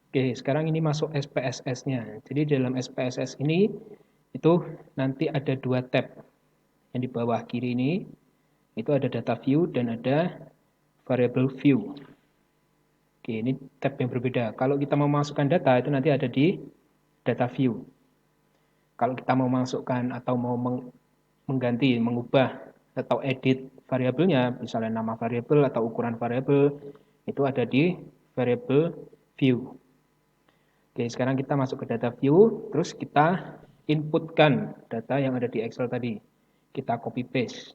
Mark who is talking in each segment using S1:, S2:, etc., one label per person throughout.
S1: Oke, sekarang ini masuk SPSS-nya. Jadi dalam SPSS ini itu nanti ada dua tab. Yang di bawah kiri ini itu ada data view dan ada variable view. Oke, ini tab yang berbeda. Kalau kita mau masukkan data itu nanti ada di data view. Kalau kita mau masukkan atau mau mengganti, mengubah atau edit variabelnya, misalnya nama variabel atau ukuran variabel, itu ada di variable view. Oke, sekarang kita masuk ke data view, terus kita inputkan data yang ada di Excel tadi. Kita copy paste.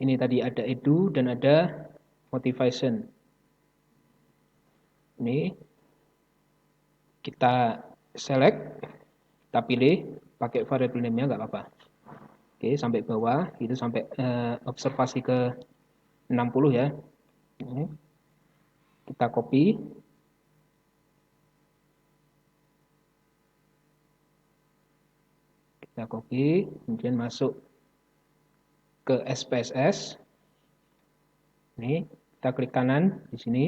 S1: Ini tadi ada edu dan ada motivation. Ini kita select, kita pilih, pakai variable name-nya nggak apa-apa. Oke, sampai bawah, itu sampai observasi ke 60 ya. Ini. Kita copy. Kita copy, kemudian masuk ke SPSS. Ini, kita klik kanan di sini.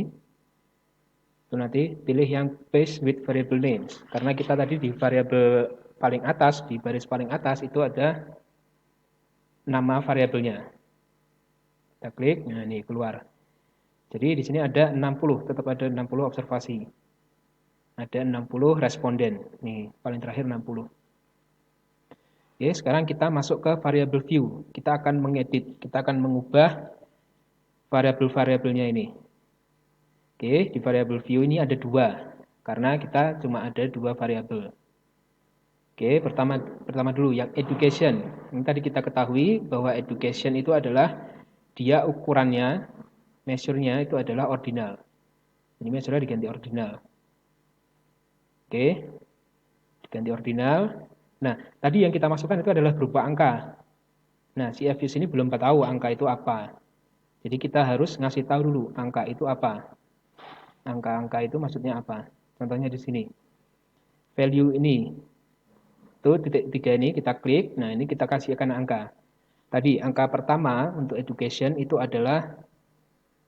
S1: Itu nanti pilih yang paste with variable names. Karena kita tadi di variable paling atas, di baris paling atas itu ada nama variabelnya. Kita klik, nah ini keluar. Jadi di sini ada 60, tetap ada 60 observasi. Ada 60 responden. Nih, paling terakhir 60. Oke, sekarang kita masuk ke variable view. Kita akan mengedit, kita akan mengubah variabel-variabelnya ini. Oke, di variable view ini ada dua, karena kita cuma ada dua variabel. Oke, pertama dulu yang education. Ini tadi kita ketahui bahwa education itu adalah dia ukurannya, measure-nya itu adalah ordinal. Ini measure-nya diganti ordinal. Oke, diganti ordinal. Nah, tadi yang kita masukkan itu adalah berupa angka. Nah, si Fuse ini belum tahu angka itu apa. Jadi kita harus ngasih tahu dulu angka itu apa. Angka-angka itu maksudnya apa? Contohnya di sini. Value ini. Itu titik 3 ini kita klik. Nah, ini kita kasihkan angka. Tadi angka pertama untuk education itu adalah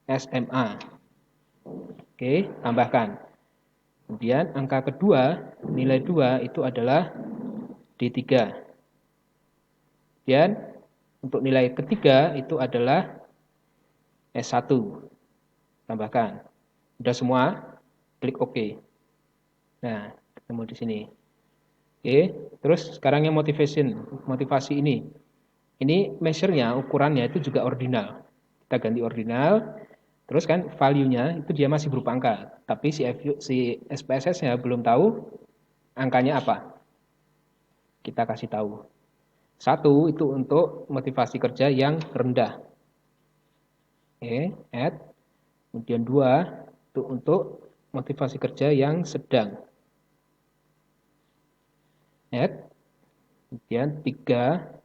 S1: SMA. Oke, tambahkan. Kemudian angka kedua, nilai 2 itu adalah D3. Kemudian untuk nilai ketiga itu adalah S1. Tambahkan. Sudah semua, klik OK. Nah, ketemu di sini. Oke, terus sekarang yang motivasi ini. Ini measure-nya, ukurannya itu juga ordinal. Kita ganti ordinal, terus kan value-nya itu dia masih berupa angka. Tapi si SPSS-nya belum tahu angkanya apa. Kita kasih tahu. 1 itu untuk motivasi kerja yang rendah. Oke, add. Kemudian 2 itu untuk motivasi kerja yang sedang. Add. Kemudian 3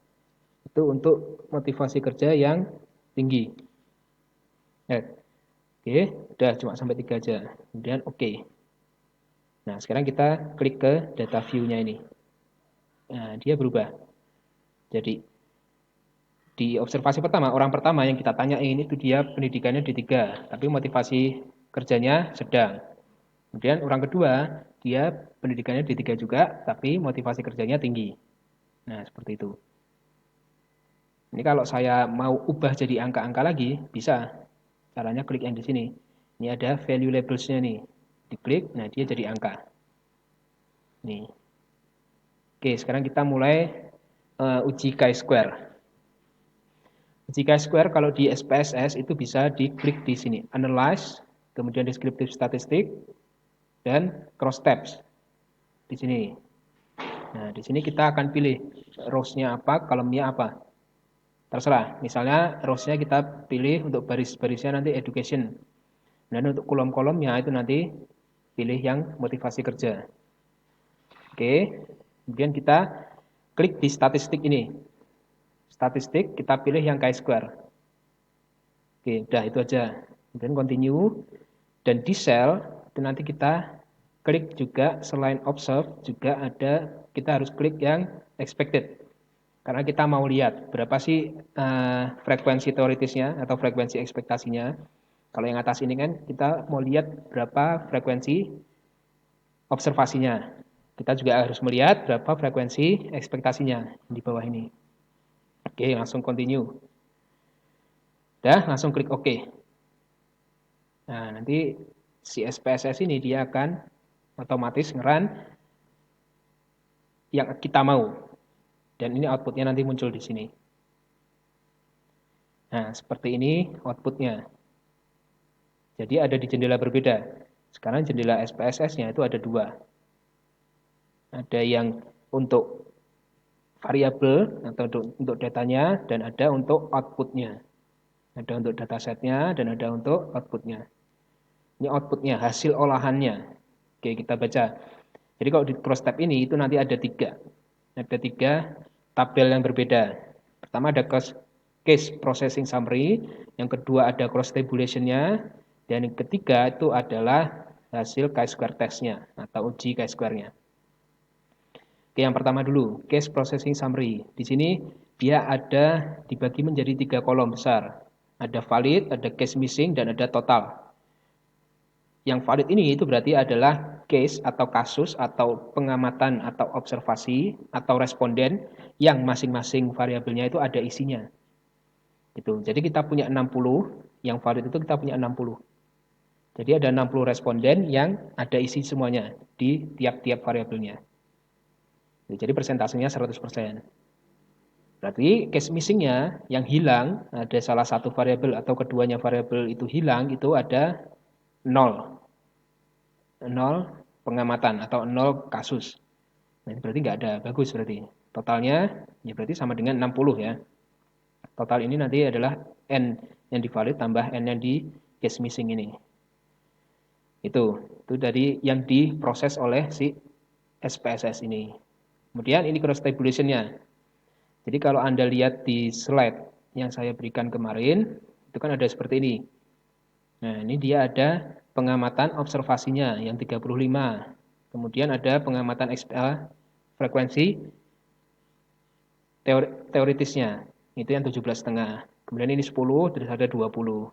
S1: itu untuk motivasi kerja yang tinggi. Add. Oke, udah cuma sampai 3 aja. Kemudian oke. Nah, sekarang kita klik ke data view-nya ini. Nah, dia berubah. Jadi di observasi pertama, orang pertama yang kita tanyain itu dia pendidikannya D3, tapi motivasi kerjanya sedang. Kemudian orang kedua, dia pendidikannya D3 juga, tapi motivasi kerjanya tinggi. Nah, seperti itu. Ini kalau saya mau ubah jadi angka-angka lagi, bisa. Caranya klik yang di sini. Ini ada value labels-nya nih. Diklik, nah dia jadi angka. Nih. Oke, sekarang kita mulai uji chi-square. Uji chi-square kalau di SPSS itu bisa diklik di sini. Analyze, kemudian descriptive statistic, dan cross tabs. Di sini. Nah, di sini kita akan pilih rows-nya apa, column-nya apa. Terserah. Misalnya rows-nya kita pilih untuk baris-barisnya nanti education. Dan untuk kolom-kolomnya itu nanti pilih yang motivasi kerja. Oke. Kemudian kita klik di statistik ini. Statistik kita pilih yang chi-square. Oke, udah itu aja. Kemudian continue. Dan di cell itu nanti kita klik juga selain observe juga ada kita harus klik yang expected. Karena kita mau lihat berapa sih frekuensi teoritisnya atau frekuensi ekspektasinya. Kalau yang atas ini kan kita mau lihat berapa frekuensi observasinya. Kita juga harus melihat berapa frekuensi ekspektasinya di bawah ini. Oke, langsung continue. Udah, langsung klik OK. Nah, nanti si SPSS ini dia akan otomatis ngeran yang kita mau. Dan ini outputnya nanti muncul di sini. Nah, seperti ini outputnya. Jadi ada di jendela berbeda. Sekarang jendela SPSS-nya itu ada dua. Ada yang untuk variabel atau untuk datanya dan ada untuk outputnya. Ada untuk datasetnya dan ada untuk outputnya. Ini outputnya, hasil olahannya. Oke, kita baca. Jadi kalau di cross tab ini itu nanti ada tiga. Ada tiga tabel yang berbeda. Pertama ada case processing summary, yang kedua ada cross tabulation-nya, dan yang ketiga itu adalah hasil chi-square test-nya atau uji chi-square-nya. Oke, yang pertama dulu, case processing summary. Di sini dia ada dibagi menjadi tiga kolom besar. Ada valid, ada case missing, dan ada total. Yang valid ini itu berarti adalah case atau kasus atau pengamatan atau observasi atau responden yang masing-masing variabelnya itu ada isinya. Gitu. Jadi kita punya 60, yang valid itu kita punya 60. Jadi ada 60 responden yang ada isi semuanya di tiap-tiap variabelnya. Jadi persentasenya 100%. Berarti case missing-nya yang hilang, ada salah satu variabel atau keduanya variabel itu hilang, itu ada 0. 0 pengamatan atau 0 kasus. Nah, ini berarti nggak ada, bagus berarti. Totalnya ya berarti sama dengan 60 ya. Total ini nanti adalah N yang di valid tambah N yang di case missing ini. Itu dari yang diproses oleh si SPSS ini. Kemudian ini cross tabulation-nya. Jadi kalau Anda lihat di slide yang saya berikan kemarin, itu kan ada seperti ini. Nah, ini dia ada pengamatan observasinya yang 35. Kemudian ada pengamatan frekuensi teoritisnya. Itu yang 17,5. Kemudian ini 10, terus ada 20.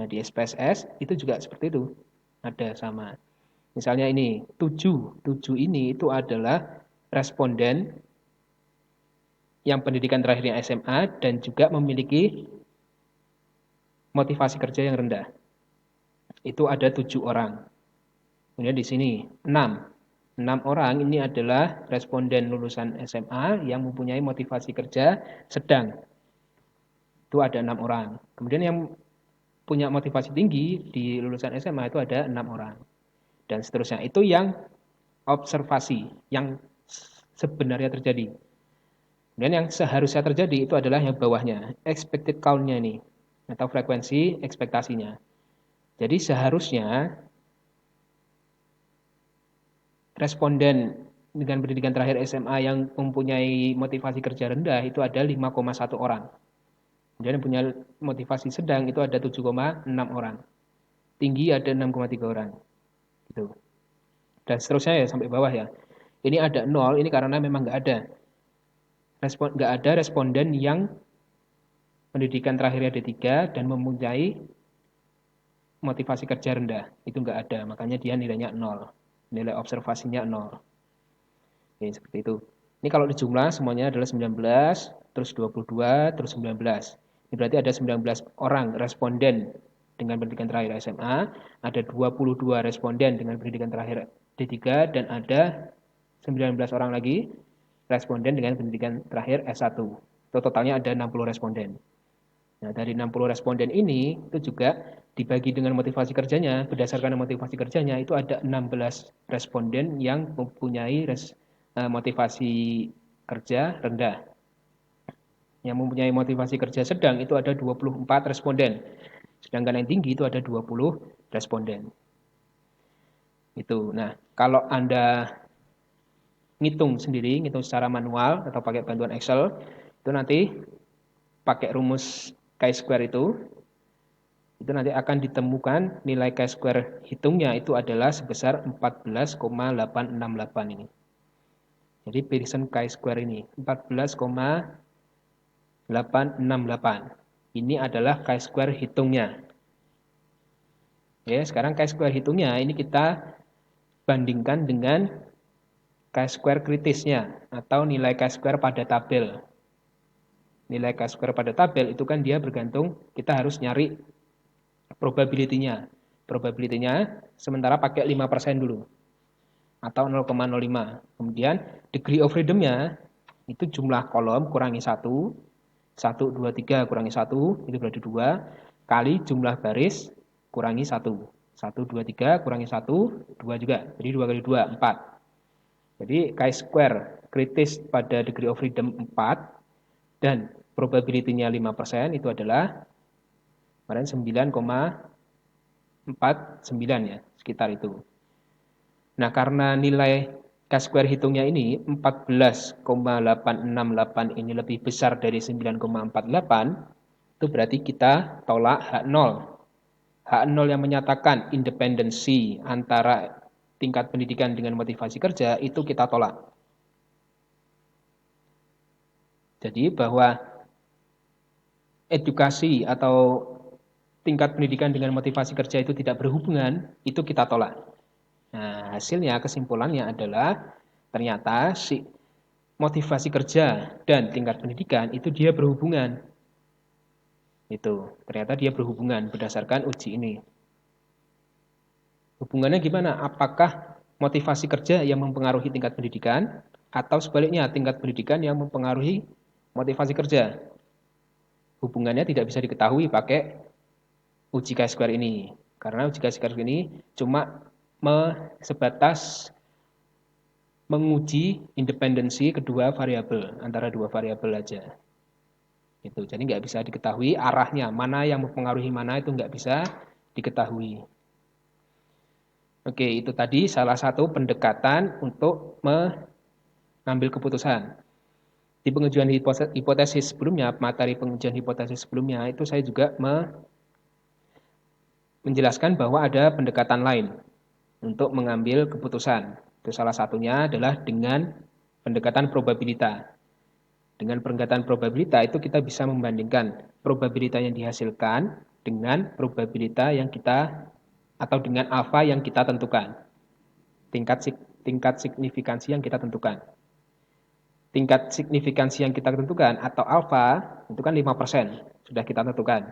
S1: Nah, di SPSS itu juga seperti itu. Ada sama. Misalnya ini, 7. 7 ini itu adalah responden yang pendidikan terakhirnya SMA dan juga memiliki motivasi kerja yang rendah. Itu ada 7 orang. Kemudian di sini 6. 6 orang ini adalah responden lulusan SMA yang mempunyai motivasi kerja sedang. Itu ada 6 orang. Kemudian yang punya motivasi tinggi di lulusan SMA itu ada 6 orang. Dan seterusnya. Itu yang observasi, yang sebenarnya terjadi. Dan yang seharusnya terjadi itu adalah yang bawahnya, expected count-nya ini, atau frekuensi ekspektasinya. Jadi seharusnya responden dengan pendidikan terakhir SMA yang mempunyai motivasi kerja rendah itu ada 5,1 orang. Kemudian yang punya motivasi sedang itu ada 7,6 orang. Tinggi ada 6,3 orang. Gitu. Dan seterusnya ya sampai bawah ya. Ini ada 0, ini karena memang nggak ada. Nggak ada responden yang pendidikan terakhirnya D3 dan mempunyai motivasi kerja rendah. Itu nggak ada, makanya dia nilainya 0. Nilai observasinya 0. Oke, seperti itu. Ini kalau dijumlah semuanya adalah 19, terus 22, terus 19. Ini berarti ada 19 orang responden dengan pendidikan terakhir SMA, ada 22 responden dengan pendidikan terakhir D3, dan ada 19 orang lagi responden dengan pendidikan terakhir S1. Itu totalnya ada 60 responden. Nah, dari 60 responden ini itu juga dibagi dengan motivasi kerjanya, berdasarkan motivasi kerjanya itu ada 16 responden yang mempunyai motivasi kerja rendah. Yang mempunyai motivasi kerja sedang itu ada 24 responden. Sedangkan yang tinggi itu ada 20 responden. Itu. Nah, kalau Anda ngitung sendiri, ngitung secara manual atau pakai bantuan Excel, itu nanti pakai rumus chi-square itu nanti akan ditemukan nilai chi-square hitungnya itu adalah sebesar 14,868 ini. Jadi Pearson chi-square ini 14,868. Ini adalah chi-square hitungnya. Ya, sekarang chi-square hitungnya ini kita bandingkan dengan chi-square kritisnya atau nilai chi-square pada tabel. Nilai chi-square pada tabel itu kan dia bergantung, kita harus nyari probability-nya. Probability-nya sementara pakai 5% dulu atau 0,05. Kemudian degree of freedom-nya itu jumlah kolom kurangi 1, 1, 2, 3 kurangi 1, itu berarti 2, kali jumlah baris kurangi 1. 1, 2, 3 kurangi 1, 2 juga. Jadi 2 kali 2, 4. Jadi chi-square kritis pada degree of freedom 4 dan probability-nya 5% itu adalah kemarin 9,49 ya, sekitar itu. Nah, karena nilai chi-square hitungnya ini 14,868 ini lebih besar dari 9,48, itu berarti kita tolak H0. H0 yang menyatakan independensi antara tingkat pendidikan dengan motivasi kerja itu kita tolak. Jadi bahwa edukasi atau tingkat pendidikan dengan motivasi kerja itu tidak berhubungan, itu kita tolak. Nah, hasilnya, kesimpulannya adalah ternyata si motivasi kerja dan tingkat pendidikan itu dia berhubungan. Itu, ternyata dia berhubungan berdasarkan uji ini. Hubungannya gimana? Apakah motivasi kerja yang mempengaruhi tingkat pendidikan atau sebaliknya tingkat pendidikan yang mempengaruhi motivasi kerja? Hubungannya tidak bisa diketahui pakai uji chi-square ini. Karena uji chi-square ini cuma sebatas menguji independensi kedua variabel, antara dua variabel aja. Itu, jadi nggak bisa diketahui arahnya, mana yang mempengaruhi mana itu nggak bisa diketahui. Oke, itu tadi salah satu pendekatan untuk mengambil keputusan. Di pengujian hipotesis sebelumnya, materi pengujian hipotesis sebelumnya, itu saya juga menjelaskan bahwa ada pendekatan lain untuk mengambil keputusan. Itu salah satunya adalah dengan pendekatan probabilitas. Dengan pendekatan probabilitas itu kita bisa membandingkan probabilitas yang dihasilkan dengan probabilitas yang kita atau dengan alfa yang kita tentukan. Tingkat signifikansi yang kita tentukan. Tingkat signifikansi yang kita tentukan atau alfa itu kan 5%, sudah kita tentukan.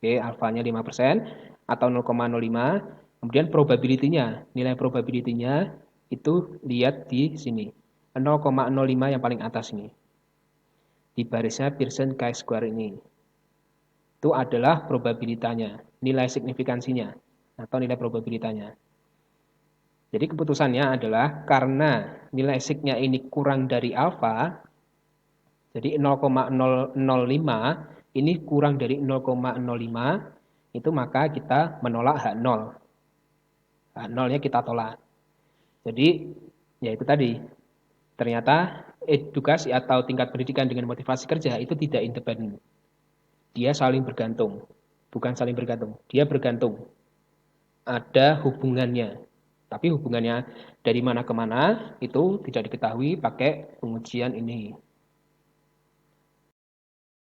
S1: Oke, alfanya 5% atau 0,05. Kemudian probability-nya, nilai probability-nya itu lihat di sini. 0,05 yang paling atas ini. Di barisnya Pearson chi-square ini. Itu adalah probabilitasnya, nilai signifikansinya atau nilai probabilitasnya. Jadi keputusannya adalah karena nilai signya ini kurang dari alfa, jadi 0,005 ini kurang dari 0,05, itu maka kita menolak H0. H0-nya kita tolak. Jadi ya itu tadi, ternyata edukasi atau tingkat pendidikan dengan motivasi kerja itu tidak independen. Dia saling bergantung. Bukan saling bergantung, dia bergantung. Ada hubungannya. Tapi hubungannya dari mana ke mana itu tidak diketahui pakai pengujian ini.